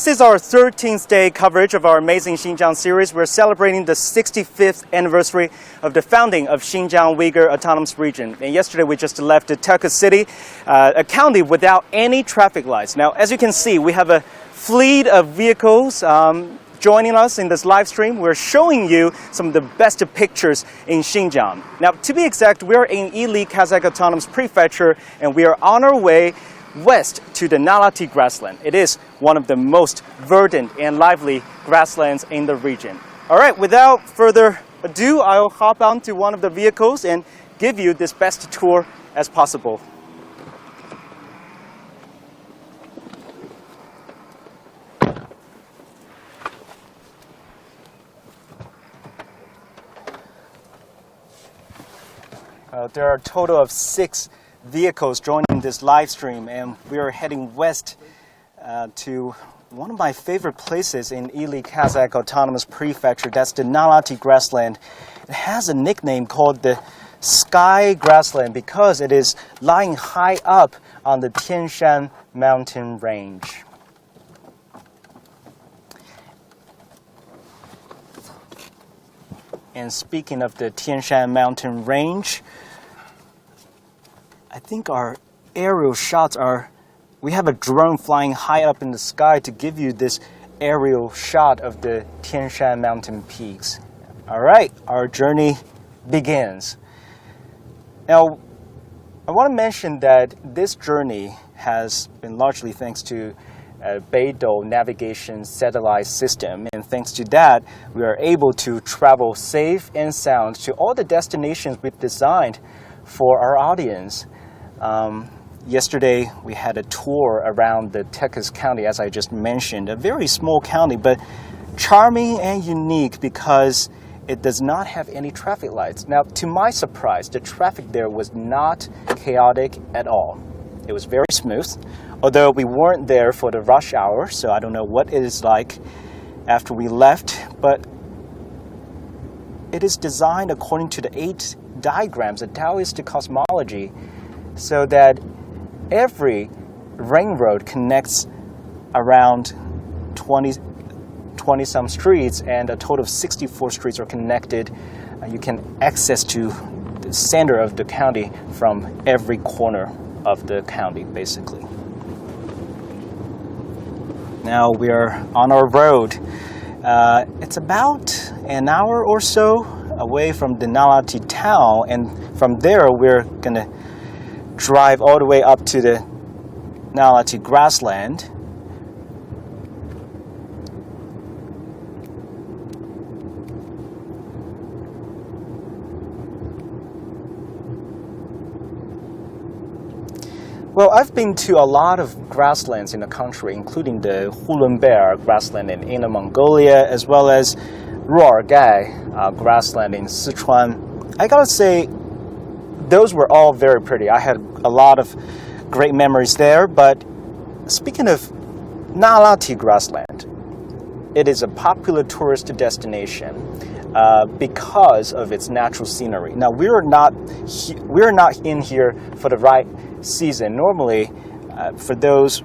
This is our 13th day coverage of our Amazing Xinjiang series. We're celebrating the 65th anniversary of the founding of Xinjiang Uyghur Autonomous Region. And yesterday we just left the Tekes City, a county without any traffic lights. Now, as you can see, we have a fleet of vehicles joining us in this live stream. We're showing you some of the best pictures in Xinjiang. Now, to be exact, we're in Ili Kazakh Autonomous Prefecture, and we are on our way west to the Nalati Grassland. It is one of the most verdant and lively grasslands in the region. All right, without further ado, I'll hop onto one of the vehicles and give you this best tour as possible. There are a total of 6 vehicles joining this live stream, and we are heading west to one of my favorite places in Ili Kazakh Autonomous Prefecture. That's the Nalati Grassland. It has a nickname called the Sky Grassland because it is lying high up on the Tian Shan mountain range. And speaking of the Tian Shan mountain range, I think our aerial shots are, we have a drone flying high up in the sky to give you this aerial shot of the Tian Shan mountain peaks. All right, our journey begins. Now, I want to mention that this journey has been largely thanks to Beidou navigation satellite system, and thanks to that, we are able to travel safe and sound to all the destinations we've designed for our audience. Yesterday, we had a tour around the Tekes County, as I just mentioned, a very small county, but charming and unique because it does not have any traffic lights. Now, to my surprise, the traffic there was not chaotic at all. It was very smooth, although we weren't there for the rush hour, so I don't know what it is like after we left, but it is designed according to the 8 diagrams, the Taoistic cosmology, so that every ring road connects around 20-some streets, and a total of 64 streets are connected. You can access to the center of the county from every corner of the county, basically. Now we are on our road. It's about an hour or so away from the Nalati town, and from there we're going to drive all the way up to the Nalati Grassland. Well, I've been to a lot of grasslands in the country, including the Hulunbuir grassland in Inner Mongolia, as well as Ruargai grassland in Sichuan. I gotta say, those were all very pretty. I had a lot of great memories there, but speaking of Nalati Grassland, it is a popular tourist destination because of its natural scenery. Now, we're not in here for the right season. Normally, for those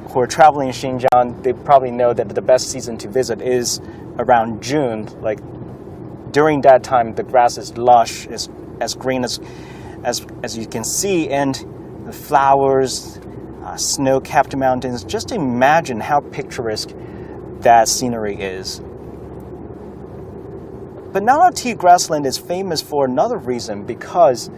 who are traveling in Xinjiang, they probably know that the best season to visit is around June. Like, during that time, the grass is lush, is as green as you can see, and the flowers, snow-capped mountains. Just imagine how picturesque that scenery is. But Nalati Grassland is famous for another reason, because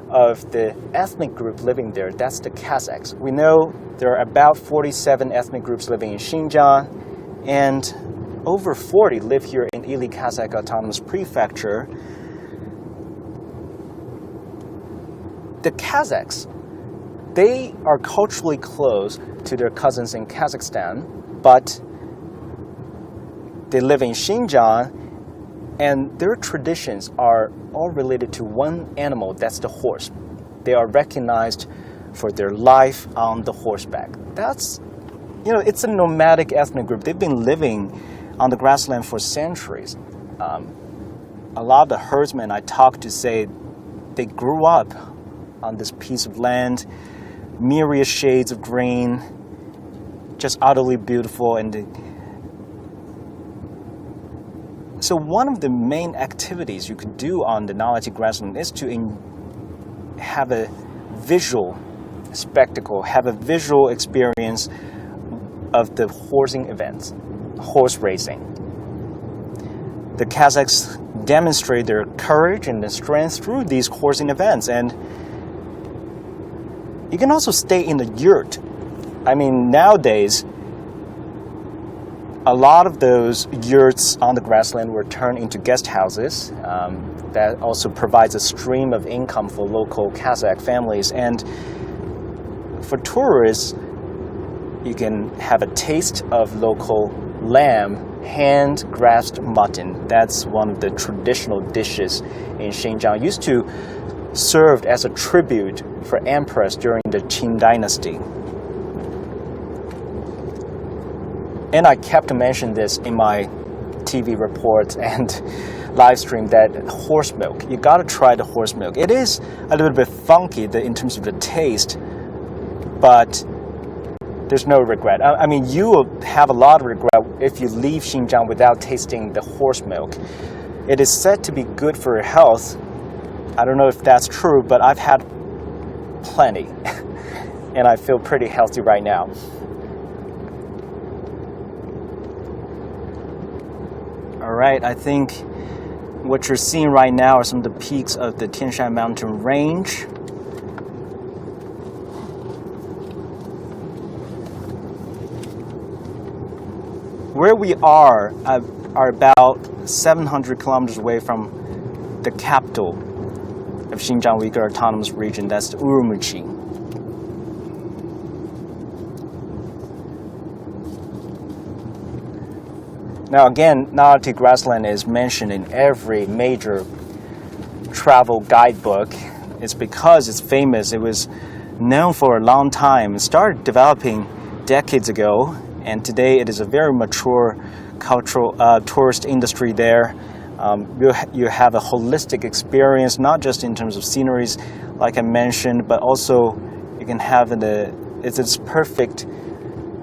of the ethnic group living there. That's the Kazakhs. We know there are about 47 ethnic groups living in Xinjiang, and over 40 live here in Ili Kazakh Autonomous Prefecture. The Kazakhs, they are culturally close to their cousins in Kazakhstan, but they live in Xinjiang, and their traditions are all related to one animal, that's the horse. They are recognized for their life on the horseback. That's, it's a nomadic ethnic group. They've been living on the grassland for centuries. A lot of the herdsmen I talked to say they grew up on this piece of land, myriad shades of green, just utterly beautiful. So one of the main activities you could do on the Nalati Grassland is to have a visual spectacle, have a visual experience of the horsing events, horse racing. The Kazakhs demonstrate their courage and their strength through these horsing events, and you can also stay in the yurt. I mean, nowadays, a lot of those yurts on the grassland were turned into guest houses. That also provides a stream of income for local Kazakh families. And for tourists, you can have a taste of local lamb, hand-grasped mutton. That's one of the traditional dishes in Xinjiang. Used to served as a tribute for emperors during the Qing dynasty. And I kept to mention this in my TV reports and live stream, that horse milk. You gotta try the horse milk. It is a little bit funky in terms of the taste, but there's no regret. I mean, you will have a lot of regret if you leave Xinjiang without tasting the horse milk. It is said to be good for your health. I don't know if that's true, but I've had plenty, and I feel pretty healthy right now. All right, I think what you're seeing right now are some of the peaks of the Tian Shan mountain range. Where we are about 700 kilometers away from the capital of Xinjiang Uyghur Autonomous Region, that's Urumqi. Now again, Nalati Grassland is mentioned in every major travel guidebook. It's because it's famous. It was known for a long time. It started developing decades ago, and today it is a very mature cultural tourist industry there. You have a holistic experience, not just in terms of sceneries, like I mentioned, but also you can have it's this perfect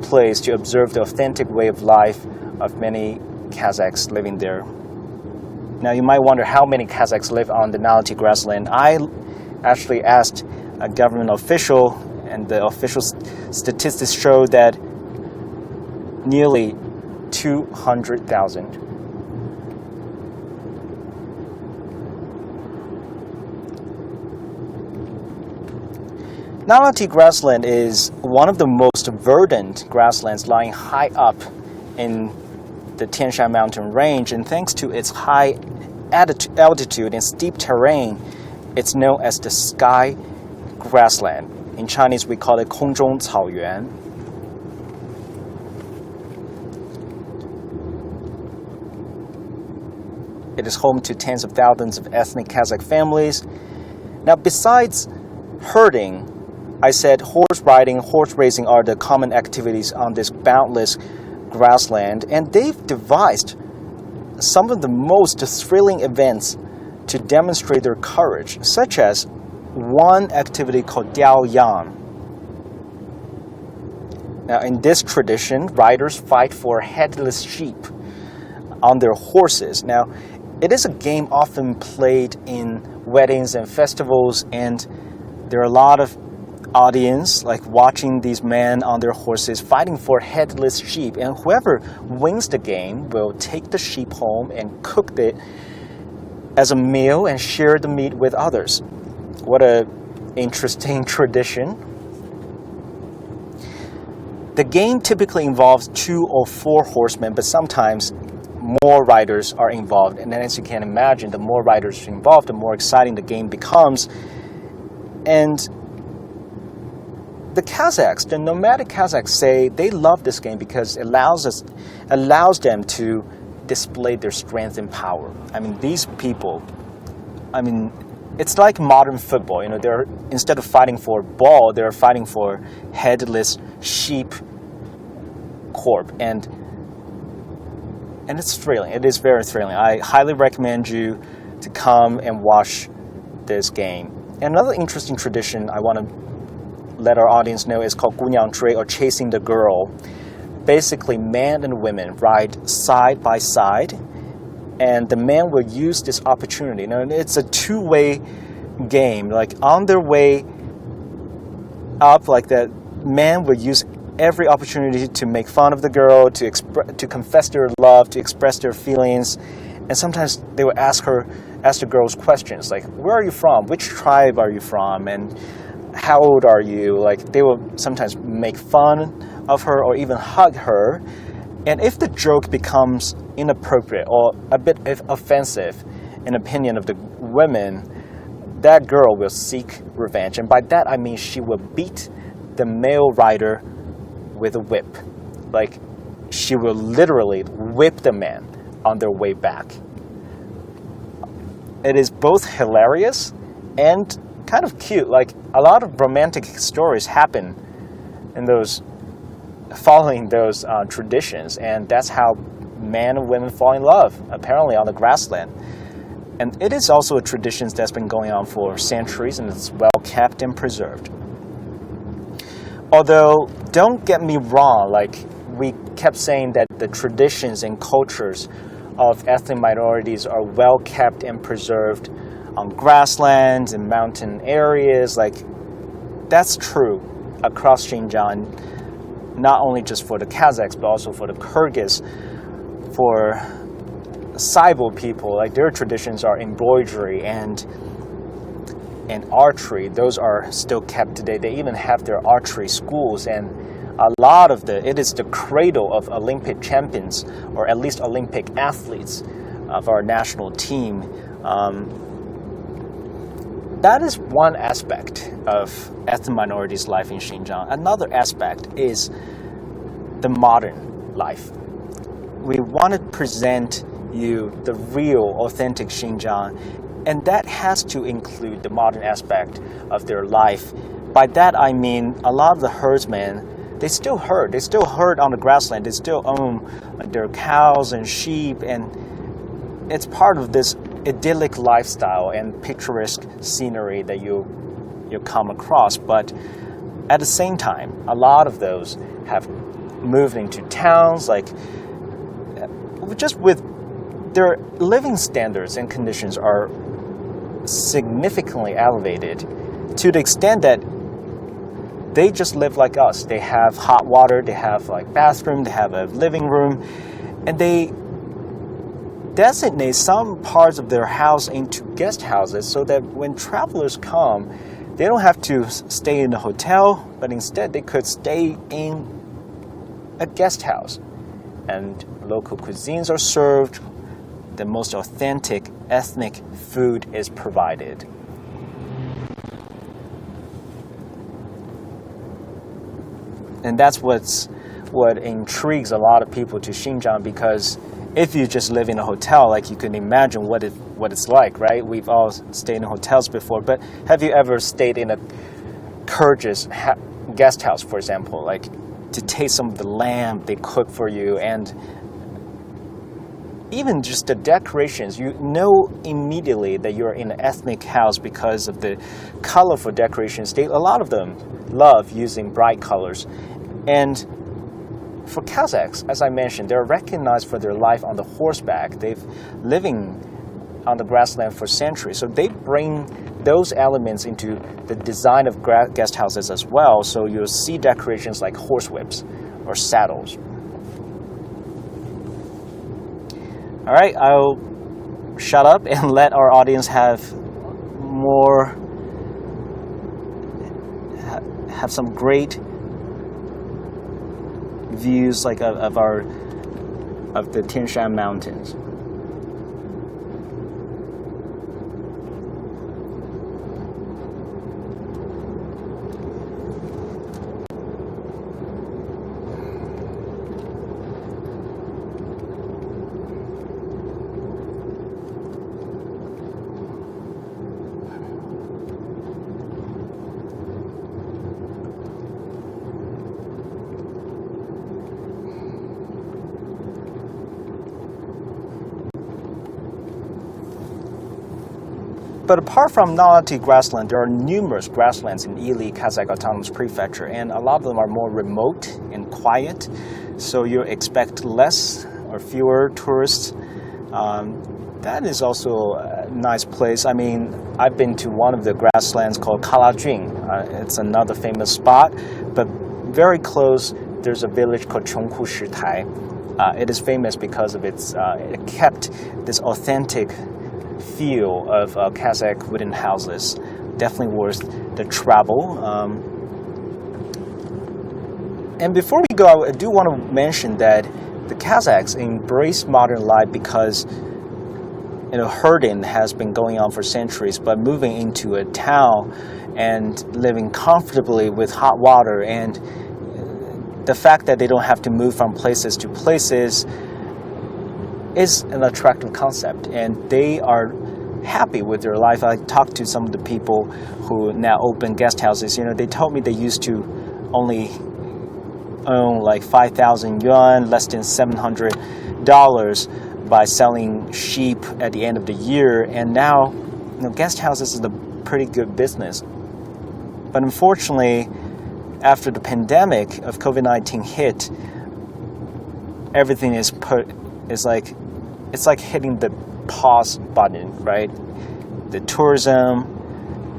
place to observe the authentic way of life of many Kazakhs living there. Now you might wonder how many Kazakhs live on the Nalati Grassland. I actually asked a government official, and the official statistics show that nearly 200,000. Nalati Grassland is one of the most verdant grasslands lying high up in the Tian Shan mountain range, and thanks to its high altitude and steep terrain, it's known as the sky grassland. In Chinese, we call it 空中草原. It is home to tens of thousands of ethnic Kazakh families. Now, besides herding, I said horse riding, horse racing are the common activities on this boundless grassland, and they've devised some of the most thrilling events to demonstrate their courage, such as one activity called Diaoyang. Now, in this tradition, riders fight for headless sheep on their horses. Now, it is a game often played in weddings and festivals, and there are a lot of audience like watching these men on their horses fighting for headless sheep, and whoever wins the game will take the sheep home and cook it as a meal and share the meat with others. What a interesting tradition. The game typically involves 2 or 4 horsemen, but sometimes more riders are involved, and then as you can imagine, the more riders involved, the more exciting the game becomes. And the Kazakhs, the nomadic Kazakhs, say they love this game because it allows them to display their strength and power. I mean, these people, it's like modern football. You know, they're, instead of fighting for a ball, they're fighting for headless sheep corpse, and it's thrilling. It is very thrilling. I highly recommend you to come and watch this game. And another interesting tradition I want to let our audience know is called 姑娘追, or chasing the girl. basically men and women ride side by side, and the man will use this opportunity. Now, it's a two-way game. Like on their way up, like the man will use every opportunity to make fun of the girl, to confess their love, to express their feelings, and sometimes they will ask the girls questions like, "Where are you from? Which tribe are you from? And how old are you?" Like they will sometimes make fun of her or even hug her. And if the joke becomes inappropriate or a bit offensive in opinion of the women, that girl will seek revenge. And by that I mean she will beat the male rider with a whip. Like she will literally whip the man on their way back. It is both hilarious and kind of cute. Like a lot of romantic stories happen in following those traditions, and that's how men and women fall in love, apparently on the grassland. And it is also a tradition that's been going on for centuries, and it's well kept and preserved. Although, don't get me wrong, like we kept saying that the traditions and cultures of ethnic minorities are well kept and preserved on grasslands and mountain areas. Like that's true across Xinjiang, not only just for the Kazakhs, but also for the Kyrgyz, for Saibo people. Like their traditions are embroidery and archery. Those are still kept today. They even have their archery schools, and a lot of it is the cradle of Olympic champions, or at least Olympic athletes of our national team. That is one aspect of ethnic minorities' life in Xinjiang. Another aspect is the modern life. We want to present you the real, authentic Xinjiang, and that has to include the modern aspect of their life. By that I mean a lot of the herdsmen, they still herd. They still herd on the grassland. They still own their cows and sheep, and it's part of this idyllic lifestyle and picturesque scenery that you come across. But at the same time, a lot of those have moved into towns, like just with their living standards and conditions are significantly elevated to the extent that they just live like us. They have hot water, they have like bathroom, they have a living room, and they designate some parts of their house into guest houses so that when travelers come, they don't have to stay in a hotel, but instead they could stay in a guest house. And local cuisines are served. The most authentic ethnic food is provided. And that's what intrigues a lot of people to Xinjiang, because if you just live in a hotel, like you can imagine what it's like, right? We've all stayed in hotels before, but have you ever stayed in a Kyrgyz guest house, for example, like to taste some of the lamb they cook for you, and even just the decorations, you know immediately that you're in an ethnic house because of the colorful decorations. A lot of them love using bright colors. And for Kazakhs, as I mentioned, they're recognized for their life on the horseback. They've living on the grassland for centuries. So they bring those elements into the design of guest houses as well. So you'll see decorations like horsewhips or saddles. All right, I'll shut up and let our audience have some great views like of the Tian Shan Mountains. But apart from Nalati Grassland, there are numerous grasslands in Ili, Kazakh Autonomous Prefecture, and a lot of them are more remote and quiet, so you expect less or fewer tourists. That is also a nice place. I mean, I've been to one of the grasslands called Kalajing. It's another famous spot, but very close, there's a village called Chongku Shitai. It is famous because of its, it kept this authentic feel of Kazakh wooden houses. Definitely worth the travel. And before we go, I do want to mention that the Kazakhs embrace modern life because herding has been going on for centuries, but moving into a town and living comfortably with hot water, and the fact that they don't have to move from places to places is an attractive concept, and they are happy with their life. I talked to some of the people who now open guest houses. They told me they used to only own like 5,000 yuan, less than $700 by selling sheep at the end of the year, and now guest houses is a pretty good business. But unfortunately, after the pandemic of COVID-19 hit, everything it's like hitting the pause button, right? The tourism,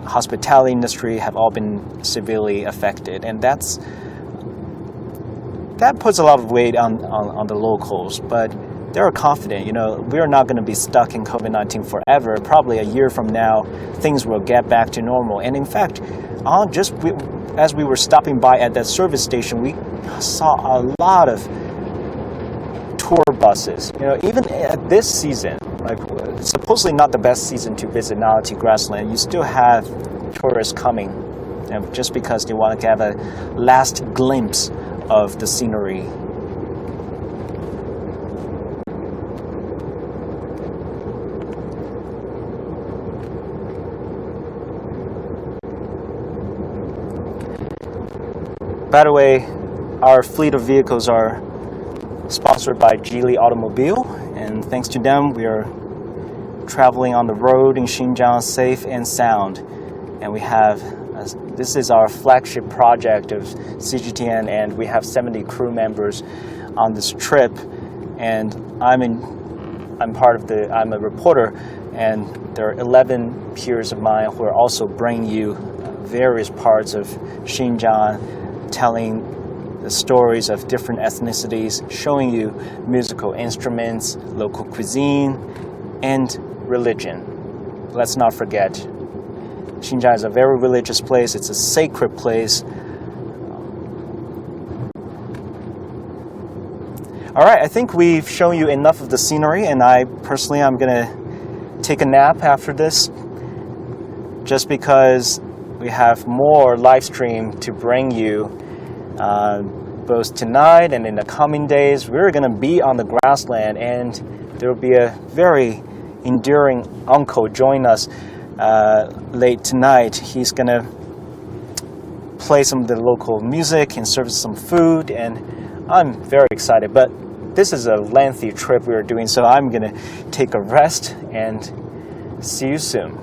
hospitality industry have all been severely affected, and that puts a lot of weight on the locals. But they're confident, we are not going to be stuck in COVID-19 forever. Probably a year from now, things will get back to normal. And in fact, as we were stopping by at that service station, we saw a lot of tour buses. Even at this season, like supposedly not the best season to visit Nalati Grassland, you still have tourists coming, just because they want to have a last glimpse of the scenery. By the way, our fleet of vehicles are sponsored by Geely Automobile, and thanks to them, we are traveling on the road in Xinjiang safe and sound. And we have, this is our flagship project of CGTN, and we have 70 crew members on this trip. And I'm a reporter, and there are 11 peers of mine who are also bringing you various parts of Xinjiang, telling the stories of different ethnicities, showing you musical instruments, local cuisine, and religion. Let's not forget, Xinjiang is a very religious place. It's a sacred place. All right, I think we've shown you enough of the scenery, and I'm going to take a nap after this, just because we have more live stream to bring you both tonight and in the coming days. We're going to be on the grassland, and there will be a very enduring uncle join us late tonight. He's going to play some of the local music and serve some food, and I'm very excited. But this is a lengthy trip we are doing, so I'm going to take a rest and see you soon.